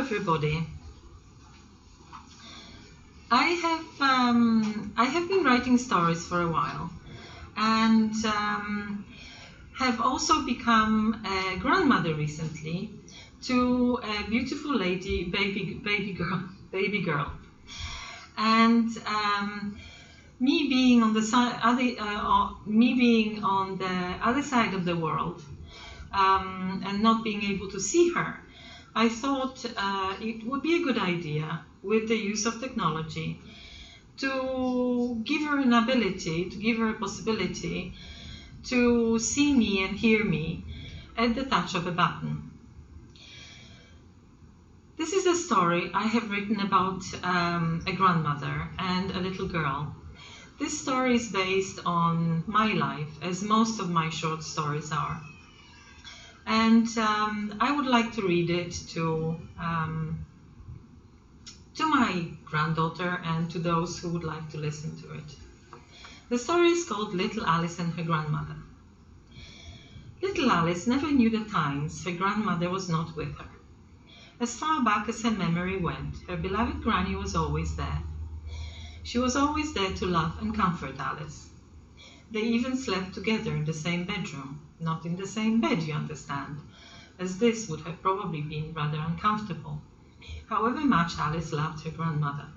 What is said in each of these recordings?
everybody. I have been writing stories for a while, and have also become a grandmother recently to a beautiful baby girl, and me being on the other side of the world, and not being able to see her, I thought it would be a good idea, with the use of technology, to give her a possibility to see me and hear me at the touch of a button. This is a story I have written about a grandmother and a little girl. This story is based on my life, as most of my short stories are. And I would like to read it to my granddaughter and to those who would like to listen to it. The story is called Little Alice and Her Grandmother. Little Alice never knew the times her grandmother was not with her. As far back as her memory went, her beloved granny was always there. She was always there to love and comfort Alice. They even slept together in the same bedroom, not in the same bed, you understand, as this would have probably been rather uncomfortable, however much Alice loved her grandmother.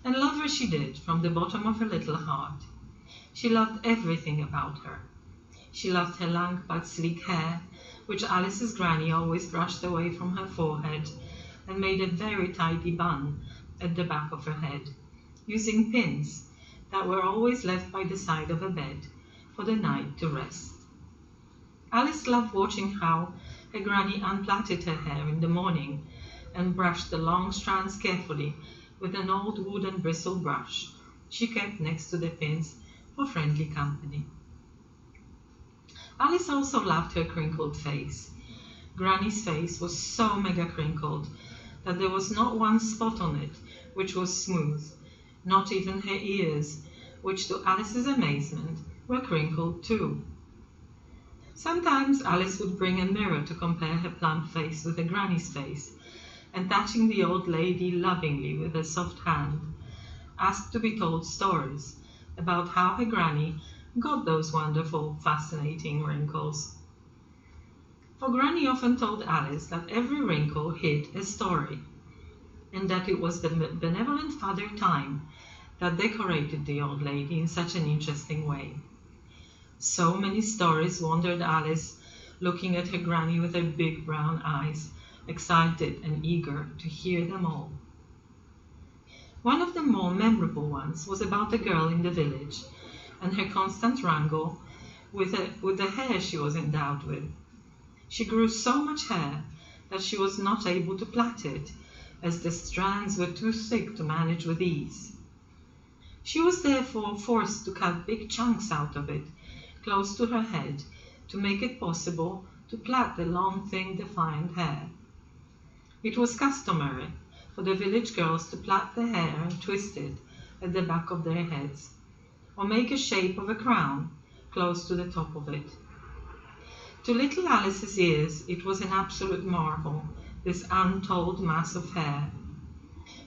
And love her she did, from the bottom of her little heart. She loved everything about her. She loved her long but sleek hair, which Alice's granny always brushed away from her forehead and made a very tidy bun at the back of her head, using pins that were always left by the side of a bed for the night to rest. Alice loved watching how her granny unplaited her hair in the morning and brushed the long strands carefully with an old wooden bristle brush she kept next to the pins for friendly company. Alice also loved her crinkled face. Granny's face was so mega crinkled that there was not one spot on it which was smooth, not even her ears, which to Alice's amazement were crinkled too. Sometimes Alice would bring a mirror to compare her plump face with her granny's face, and touching the old lady lovingly with her soft hand, asked to be told stories about how her granny got those wonderful, fascinating wrinkles. For Granny often told Alice that every wrinkle hid a story, and that it was the benevolent Father Time that decorated the old lady in such an interesting way. So many stories wondered Alice, looking at her granny with her big brown eyes, excited and eager to hear them all. One of the more memorable ones was about a girl in the village and her constant wrangle with the hair she was endowed with. She grew so much hair that she was not able to plait it, as the strands were too thick to manage with ease. She was therefore forced to cut big chunks out of it, close to her head, to make it possible to plait the long, thin, defined hair. It was customary for the village girls to plait the hair and twist it at the back of their heads, or make a shape of a crown close to the top of it. To little Alice's ears it was an absolute marvel, this untold mass of hair.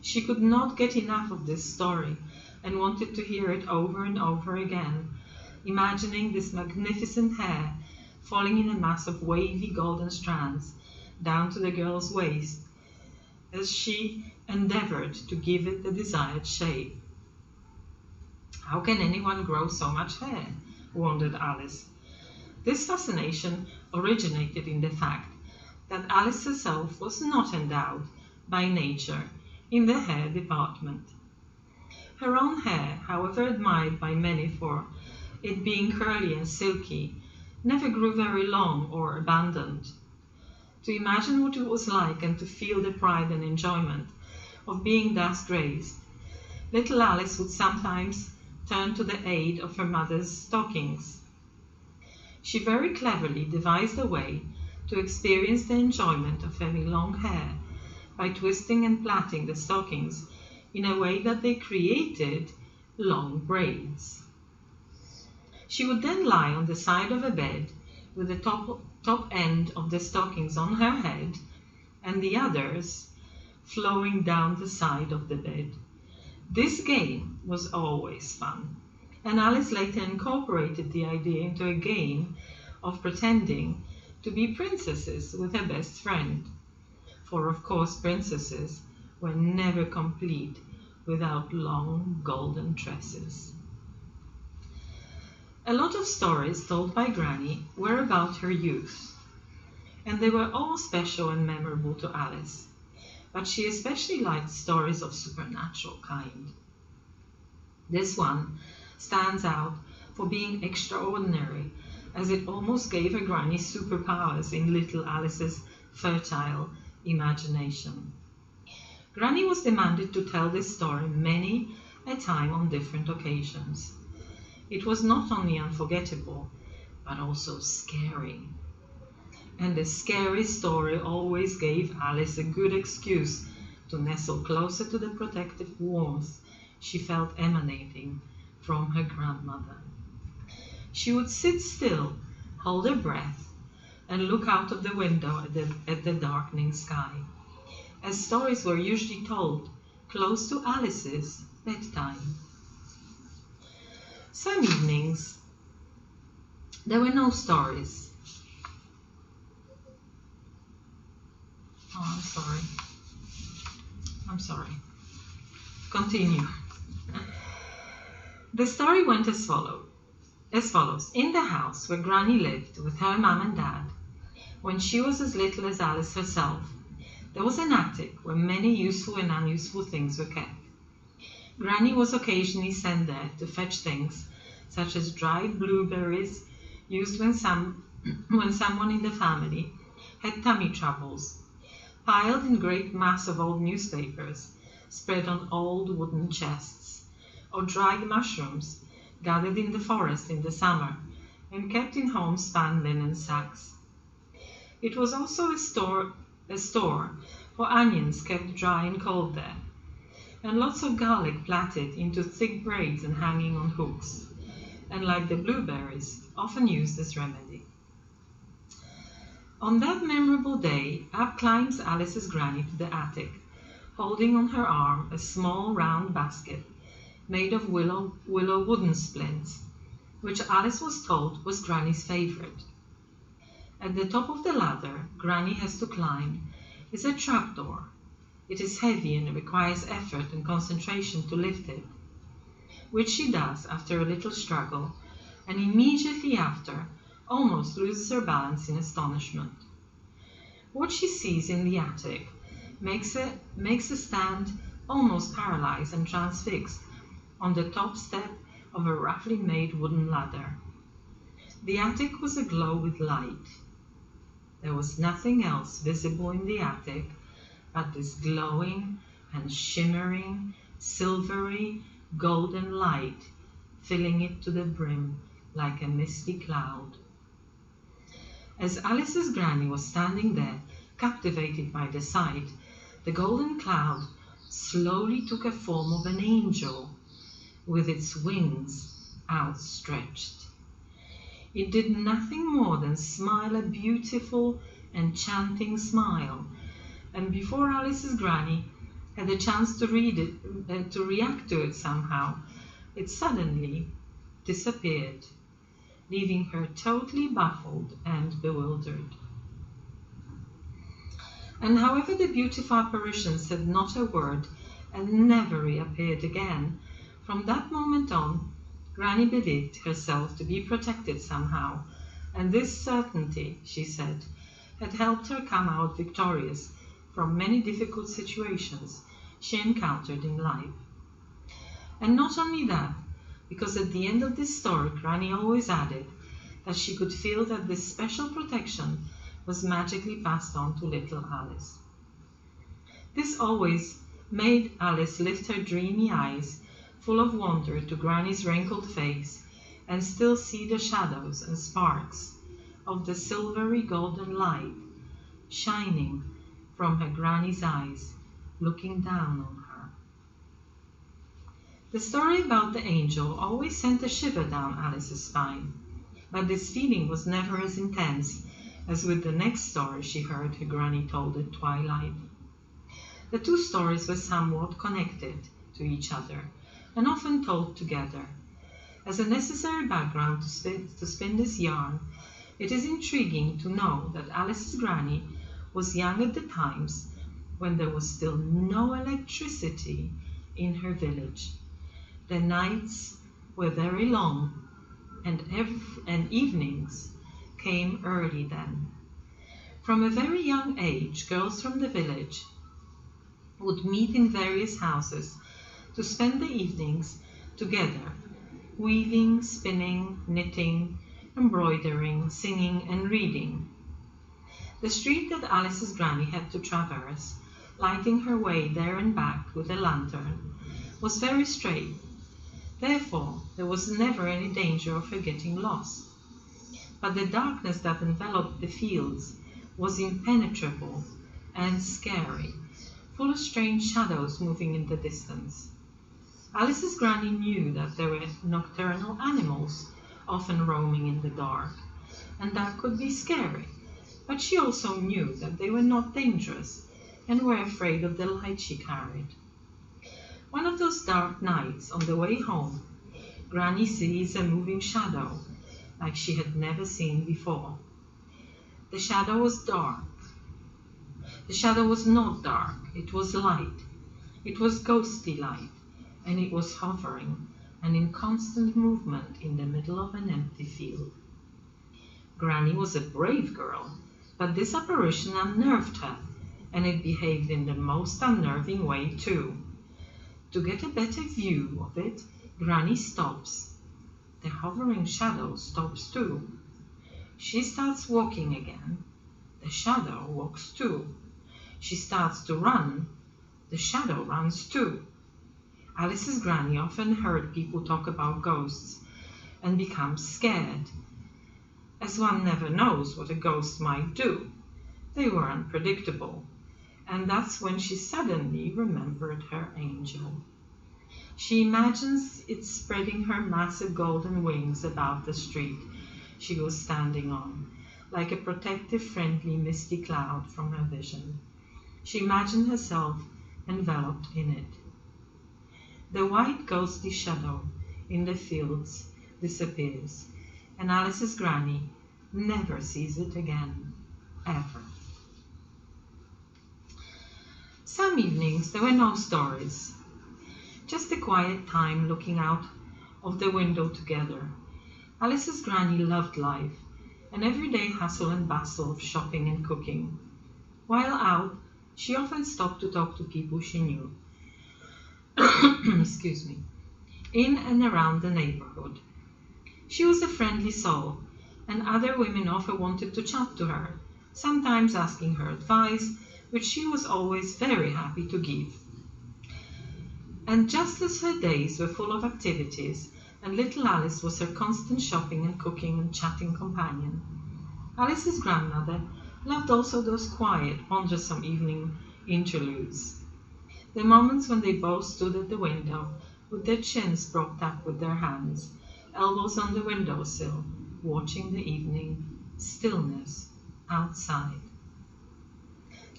She could not get enough of this story and wanted to hear it over and over again, imagining this magnificent hair falling in a mass of wavy golden strands down to the girl's waist as she endeavored to give it the desired shape. How can anyone grow so much hair? Wondered Alice. This fascination originated in the fact that Alice herself was not endowed by nature in the hair department. Her own hair, however admired by many for it being curly and silky, never grew very long or abundant. To imagine what it was like and to feel the pride and enjoyment of being thus raised, little Alice would sometimes turn to the aid of her mother's stockings. She very cleverly devised a way to experience the enjoyment of having long hair by twisting and plaiting the stockings in a way that they created long braids. She would then lie on the side of a bed with the top end of the stockings on her head and the others flowing down the side of the bed. This game was always fun, and Alice later incorporated the idea into a game of pretending to be princesses with her best friend. For of course princesses were never complete without long golden tresses. A lot of stories told by Granny were about her youth, and they were all special and memorable to Alice, but she especially liked stories of supernatural kind. This one stands out for being extraordinary, as it almost gave her Granny superpowers in little Alice's fertile imagination. Granny was demanded to tell this story many a time on different occasions. It was not only unforgettable, but also scary. And a scary story always gave Alice a good excuse to nestle closer to the protective warmth she felt emanating from her grandmother. She would sit still, hold her breath, and look out of the window at the darkening sky, as stories were usually told close to Alice's bedtime. Some evenings, there were no stories. Oh, I'm sorry. Continue. The story went as follows. In the house where Granny lived with her mum and dad, when she was as little as Alice herself, there was an attic where many useful and unuseful things were kept. Granny was occasionally sent there to fetch things such as dried blueberries used when someone in the family had tummy troubles, piled in great mass of old newspapers spread on old wooden chests, or dried mushrooms gathered in the forest in the summer and kept in homespun linen sacks. It was also a store for onions kept dry and cold there, and lots of garlic plaited into thick braids and hanging on hooks, and like the blueberries, often used as remedy. On that memorable day, up climbs Alice's Granny to the attic, holding on her arm a small round basket made of willow wooden splints, which Alice was told was Granny's favorite. At the top of the ladder Granny has to climb is a trapdoor. It is heavy and requires effort and concentration to lift it, which she does after a little struggle, and immediately after almost loses her balance in astonishment. What she sees in the attic makes her stand almost paralyzed and transfixed on the top step of a roughly made wooden ladder. The attic was aglow with light. There was nothing else visible in the attic but this glowing and shimmering, silvery, golden light filling it to the brim like a misty cloud. As Alice's Granny was standing there, captivated by the sight, the golden cloud slowly took a form of an angel with its wings outstretched. It did nothing more than smile a beautiful, enchanting smile, and before Alice's Granny had a chance to read it and to react to it somehow, it suddenly disappeared, leaving her totally baffled and bewildered. And however the beautiful apparition said not a word and never reappeared again, from that moment on, Granny believed herself to be protected somehow, and this certainty, she said, had helped her come out victorious from many difficult situations she encountered in life. And not only that, because at the end of this story, Granny always added that she could feel that this special protection was magically passed on to little Alice. This always made Alice lift her dreamy eyes full of wonder to Granny's wrinkled face and still see the shadows and sparks of the silvery golden light shining from her Granny's eyes, looking down on her. The story about the angel always sent a shiver down Alice's spine, but this feeling was never as intense as with the next story she heard her granny told at twilight. The two stories were somewhat connected to each other and often told together. As a necessary background to spin this yarn, it is intriguing to know that Alice's granny was young at the times when there was still no electricity in her village. The nights were very long, and evenings came early then. From a very young age, girls from the village would meet in various houses to spend the evenings together, weaving, spinning, knitting, embroidering, singing, and reading. The street that Alice's granny had to traverse, lighting her way there and back with a lantern, was very straight. Therefore, there was never any danger of her getting lost. But the darkness that enveloped the fields was impenetrable and scary, full of strange shadows moving in the distance. Alice's granny knew that there were nocturnal animals often roaming in the dark, and that could be scary, but she also knew that they were not dangerous and were afraid of the light she carried. One of those dark nights on the way home, Granny sees a moving shadow like she had never seen before. The shadow was dark. The shadow was not dark, it was light. It was ghostly light, and it was hovering and in constant movement in the middle of an empty field. Granny was a brave girl, but this apparition unnerved her, and it behaved in the most unnerving way too. To get a better view of it, Granny stops. The hovering shadow stops too. She starts walking again. The shadow walks too. She starts to run. The shadow runs too. Alice's granny often heard people talk about ghosts and becomes scared, as one never knows what a ghost might do. They were unpredictable, and that's when she suddenly remembered her angel. She imagines it spreading her massive golden wings about the street she was standing on, like a protective, friendly, misty cloud from her vision. She imagined herself enveloped in it. The white ghostly shadow in the fields disappears, and Alice's granny never sees it again, ever. Some evenings there were no stories, just a quiet time looking out of the window together. Alice's granny loved life, and everyday hustle and bustle of shopping and cooking. While out, she often stopped to talk to people she knew. Excuse me. In and around the neighborhood. She was a friendly soul, and other women often wanted to chat to her, sometimes asking her advice, which she was always very happy to give. And just as her days were full of activities, and little Alice was her constant shopping and cooking and chatting companion, Alice's grandmother loved also those quiet, wondersome evening interludes. The moments when they both stood at the window, with their chins propped up with their hands, elbows on the windowsill, watching the evening stillness outside.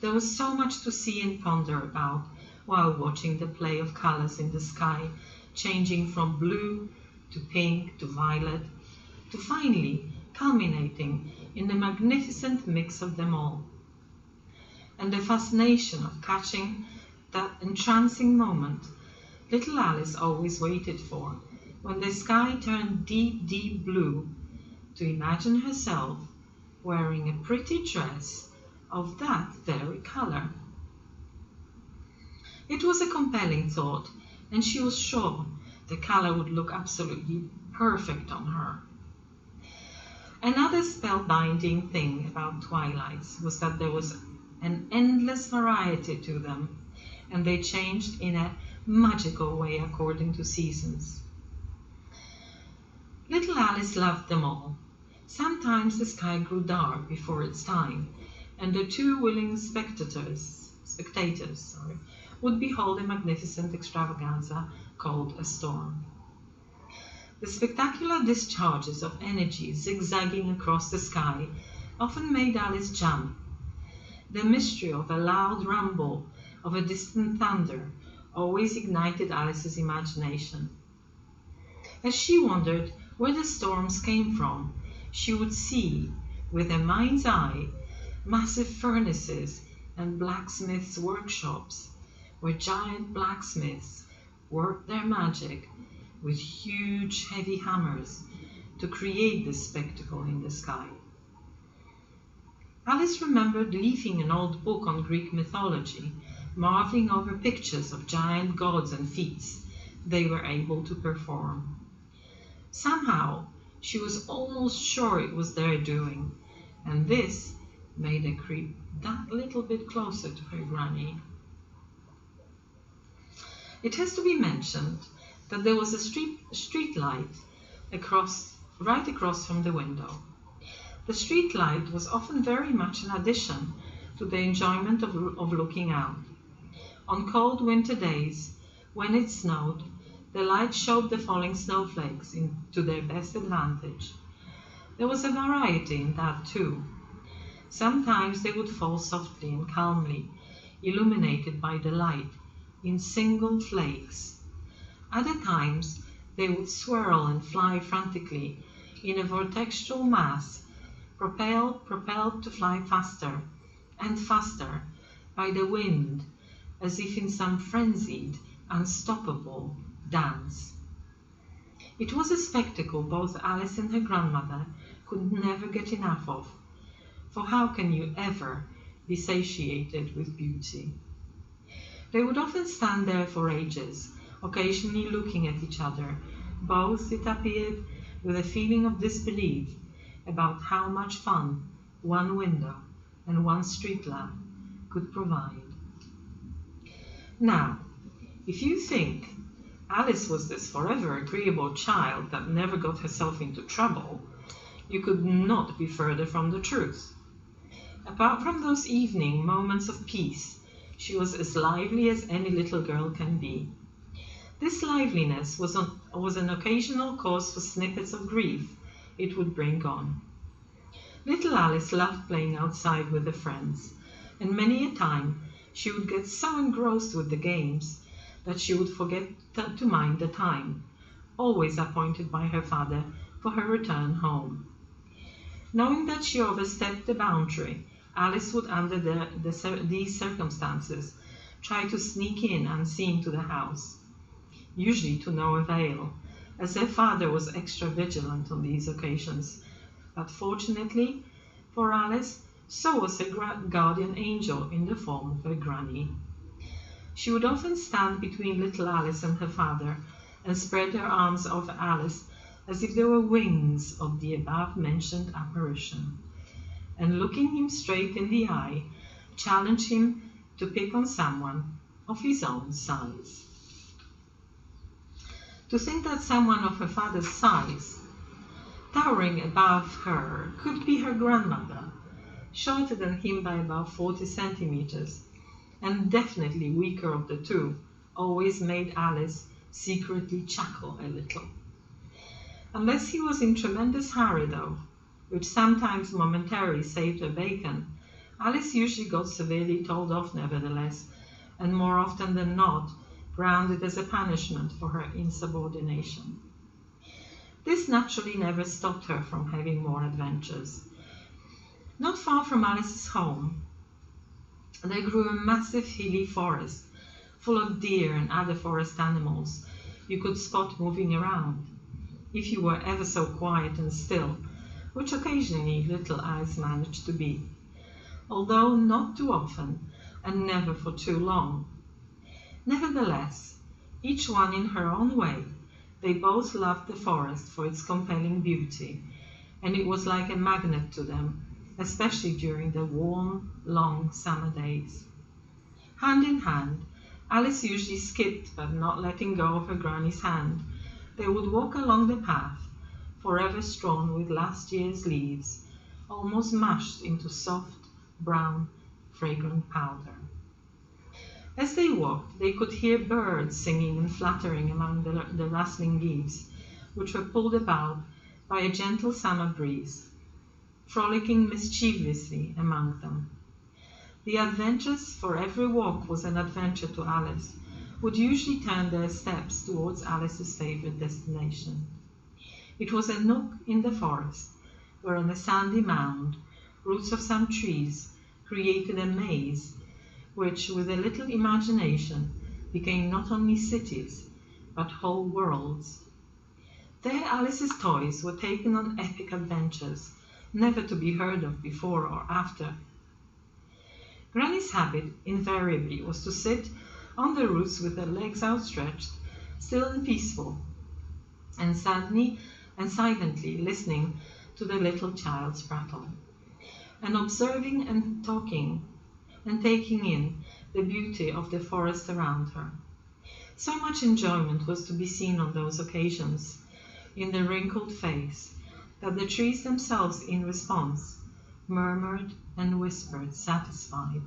There was so much to see and ponder about while watching the play of colors in the sky, changing from blue to pink to violet, to finally culminating in the magnificent mix of them all. And the fascination of catching that entrancing moment little Alice always waited for, when the sky turned deep, deep blue, to imagine herself wearing a pretty dress of that very color. It was a compelling thought, and she was sure the color would look absolutely perfect on her. Another spellbinding thing about twilights was that there was an endless variety to them, and they changed in a magical way according to seasons. Little Alice loved them all. Sometimes the sky grew dark before its time, and the two willing spectators would behold a magnificent extravaganza called a storm. The spectacular discharges of energy zigzagging across the sky often made Alice jump. The mystery of a loud rumble of a distant thunder always ignited Alice's imagination. As she wondered where the storms came from, she would see, with her mind's eye, massive furnaces and blacksmiths' workshops, where giant blacksmiths worked their magic with huge heavy hammers to create this spectacle in the sky. Alice remembered leafing an old book on Greek mythology, marveling over pictures of giant gods and feats they were able to perform. Somehow, she was almost sure it was their doing, and this made her creep that little bit closer to her granny. It has to be mentioned that there was a street light right across from the window. The street light was often very much an addition to the enjoyment of looking out. On cold winter days, when it snowed, the light showed the falling snowflakes to their best advantage. There was a variety in that too. Sometimes they would fall softly and calmly, illuminated by the light, in single flakes. Other times they would swirl and fly frantically in a vortexual mass, propelled to fly faster and faster by the wind, as if in some frenzied, unstoppable dance. It was a spectacle both Alice and her grandmother could never get enough of, for how can you ever be satiated with beauty? They would often stand there for ages, occasionally looking at each other, both, it appeared, with a feeling of disbelief about how much fun one window and one street lamp could provide. Now, if you think Alice was this forever agreeable child that never got herself into trouble, you could not be further from the truth. Apart from those evening moments of peace, she was as lively as any little girl can be. This liveliness was an occasional cause for snippets of grief it would bring on. Little Alice loved playing outside with her friends, and many a time she would get so engrossed with the games that she would forget to mind the time, always appointed by her father for her return home. Knowing that she overstepped the boundary, Alice would, under these circumstances, try to sneak in unseen to the house, usually to no avail, as her father was extra vigilant on these occasions. But fortunately for Alice, so was her guardian angel in the form of her granny. She would often stand between little Alice and her father and spread her arms over Alice as if they were wings of the above-mentioned apparition, and looking him straight in the eye, challenge him to pick on someone of his own size. To think that someone of her father's size, towering above her, could be her grandmother, shorter than him by about 40 centimeters, and definitely weaker of the two, always made Alice secretly chuckle a little. Unless he was in tremendous hurry, though, which sometimes momentarily saved her bacon, Alice usually got severely told off nevertheless, and more often than not, grounded as a punishment for her insubordination. This naturally never stopped her from having more adventures. Not far from Alice's home, there grew a massive hilly forest, full of deer and other forest animals you could spot moving around, if you were ever so quiet and still, which occasionally little Alice managed to be, although not too often and never for too long. Nevertheless, each one in her own way, they both loved the forest for its compelling beauty, and it was like a magnet to them, especially during the warm, long summer days. Hand in hand, Alice usually skipped, but not letting go of her granny's hand, they would walk along the path, forever strewn with last year's leaves, almost mashed into soft, brown, fragrant powder. As they walked, they could hear birds singing and fluttering among the rustling leaves, which were pulled about by a gentle summer breeze. frolicking mischievously among them. The adventures, for every walk was an adventure to Alice, would usually turn their steps towards Alice's favourite destination. It was a nook in the forest, where on a sandy mound, roots of some trees created a maze, which, with a little imagination, became not only cities, but whole worlds. There Alice's toys were taken on epic adventures, never to be heard of before or after. Granny's habit invariably was to sit on the roots with her legs outstretched, still and peaceful, and silently listening to the little child's prattle, and observing and talking and taking in the beauty of the forest around her. So much enjoyment was to be seen on those occasions in the wrinkled face, that the trees themselves in response murmured and whispered, satisfied.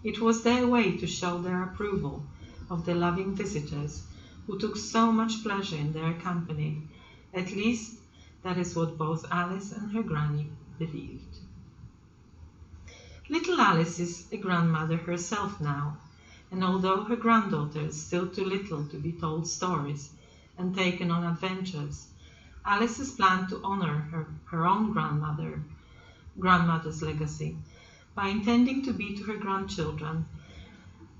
It was their way to show their approval of the loving visitors who took so much pleasure in their company. At least, that is what both Alice and her granny believed. Little Alice is a grandmother herself now, and although her granddaughter is still too little to be told stories and taken on adventures, Alice has planned to honor her own grandmother's legacy by intending to be to her grandchildren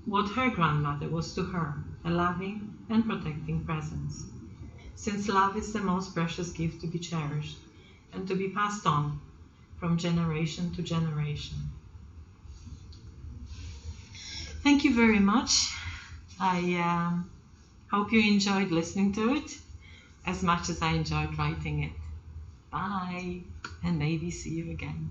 what her grandmother was to her, a loving and protecting presence, since love is the most precious gift to be cherished and to be passed on from generation to generation. Thank you very much. I hope you enjoyed listening to it as much as I enjoyed writing it. Bye, and maybe see you again.